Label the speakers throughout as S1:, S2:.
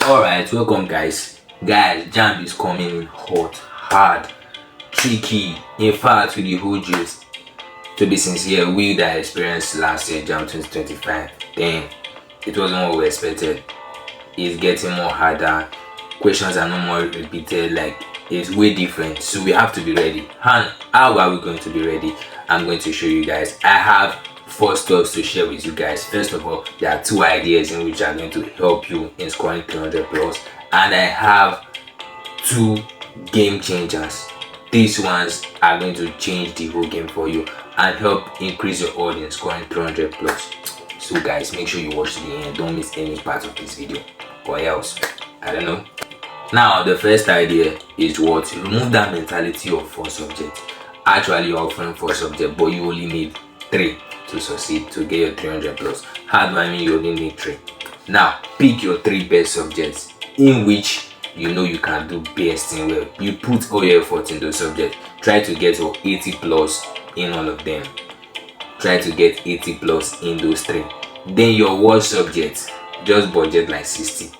S1: Alright, welcome guys. Jamb is coming in hot, hard, tricky, in fact with the whole juice. To be sincere, we that experienced last year Jamb 2025, then it wasn't what we expected. It's getting more harder, questions are no more repeated, like it's way different, so we have to be ready. And how are we going to be ready? I'm going to show you guys. I have 4 stuff to share with you guys. First of all, there are 2 ideas in which are going to help you in scoring 300 plus, and I have 2 game changers. These ones are going to change the whole game for you and help increase your odds in scoring 300 plus. So guys, make sure you watch to the end, don't miss any part of this video, or else I don't know. Now the first idea is what? Remove that mentality of 4 subjects. Actually you're offering 4 subjects, but you only need 3 to succeed to get your 300 plus. How do I mean you only need 3? Now pick your 3 best subjects in which you know you can do best in well. You put all your effort in those subjects. Try to get your 80 plus in all of them. Try to get 80 plus in those 3. Then your worst subjects, just budget like 60.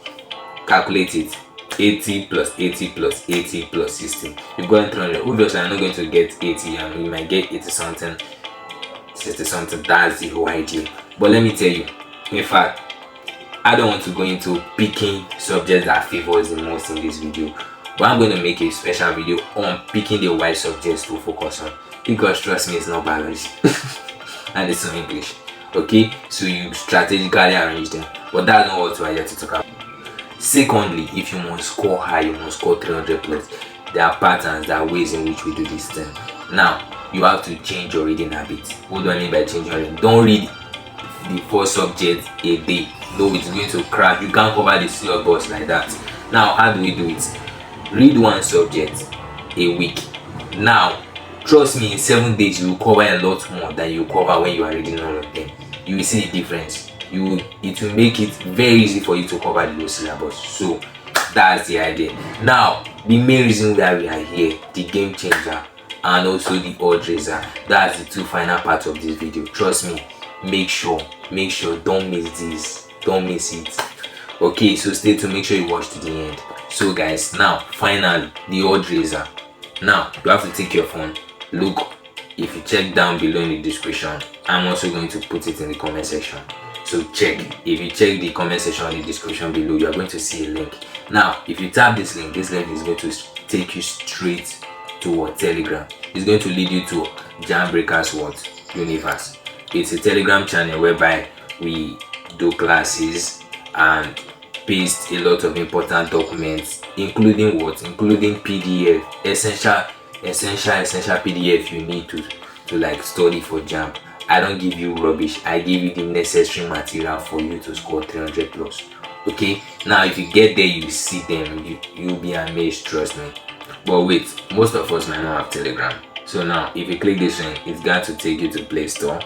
S1: Calculate it. 80 plus 80 plus 80 plus 60. You go 300. Obviously I'm not going to get 80 and you might get 80 something, 60 something. That's the whole idea. But let me tell you, in fact, I don't want to go into picking subjects that favors the most in this video, but I'm going to make a special video on picking the right subjects to focus on, because trust me, it's not biology and it's not English. Okay, so you strategically arrange them, but that's not what we're here to talk about. Secondly, if you must score high, you must score 300 plus. There are patterns, there are ways in which we do this thing. Now you have to change your reading habits. What do I mean by changing your reading? Don't read the 4 subjects a day. No, it's going to crack. You can't cover the syllabus like that. Now how do we do it? Read 1 subject a week. Now trust me, in 7 days you will cover a lot more than you cover when you are reading all of them. You will see the difference. It will make it very easy for you to cover the whole syllabus. So that's the idea. Now the main reason why we are here, the game changer and also the odd raiser, that's the 2 final parts of this video. Trust me, make sure don't miss this, don't miss it. Okay, so stay tuned, make sure you watch to the end. So guys, now finally the odd raiser. Now you have to take your phone, look, if you check down below in the description, I'm also going to put it in the comment section. So check, if you check the comment section in the description below, you are going to see a link. Now if you tap this link is going to take you straight to what? Telegram. It's going to lead you to JAMBREAKERS what? Universe. It's a Telegram channel whereby we do classes and paste a lot of important documents, including what? Including PDF, essential PDF you need to like study for Jamb. I don't give you rubbish, I give you the necessary material for you to score 300 plus. Okay, now if you get there, you see them, you'll be amazed, trust me. But wait, most of us might not have Telegram. So now if you click this link, it's going to take you to Play Store.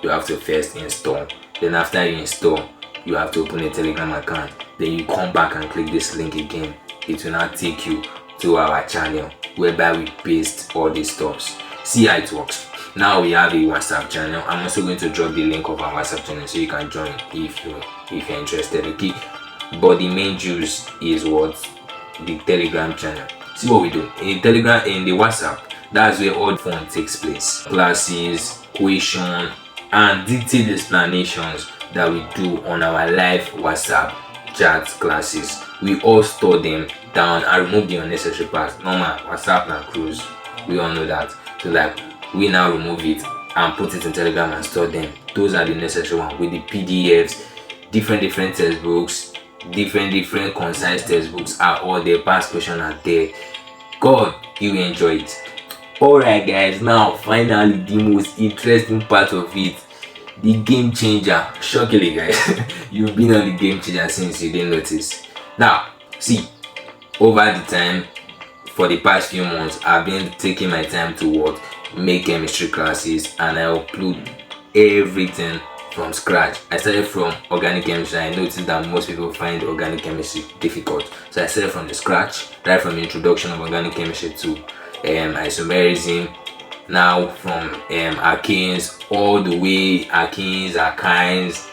S1: You have to first install, then after you install, you have to open a Telegram account. Then you come back and click this link again. It will now take you to our channel whereby we paste all these stuffs. See how it works. Now we have a WhatsApp channel. I'm also going to drop the link of our WhatsApp channel so you can join if you're interested. Okay, but the main juice is what? The Telegram channel. See what we do in Telegram, in the WhatsApp, that's where all the fun takes place. Classes, question and detailed explanations that we do on our live WhatsApp chat classes. We all store them down and remove the unnecessary parts. Normal WhatsApp and cruise, we all know that. So like we now remove it and put it in Telegram and store them. Those are the necessary ones with the PDFs, different textbooks, different concise textbooks are all there. Past questions are there. God, you enjoy it. Alright guys, now finally the most interesting part of it, the game changer. Shockingly guys, you've been on the game changer since you didn't notice. Now see, over the time, for the past few months, I've been taking my time to what? Make chemistry classes, and I upload everything from scratch. I started from organic chemistry. I noticed that most people find organic chemistry difficult, so I started from the scratch, right from the introduction of organic chemistry to isomerism, now from alkanes all the way, alkenes, alkynes,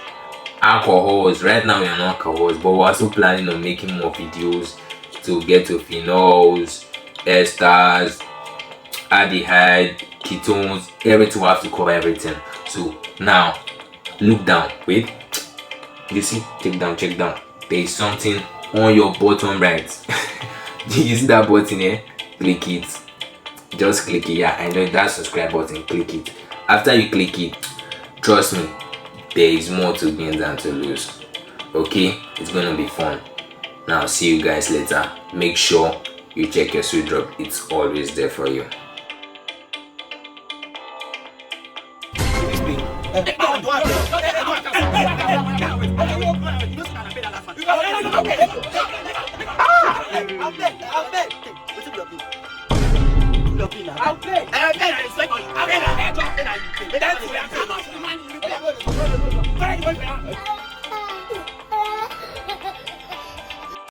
S1: alcohols. Right now we are not alcohols, but we're also planning on making more videos to get to phenols, esters, aldehyde, ketones, everything. We have to cover everything. So now look down. Wait, you see, check down. There is something on your bottom right. You see that button here? Click it. Just click it. Yeah, I know that subscribe button. Click it. After you click it, trust me, there is more to gain than to lose. Okay, it's gonna be fun. Now see you guys later. Make sure you check your sweet drop. It's always there for you.
S2: I'll play.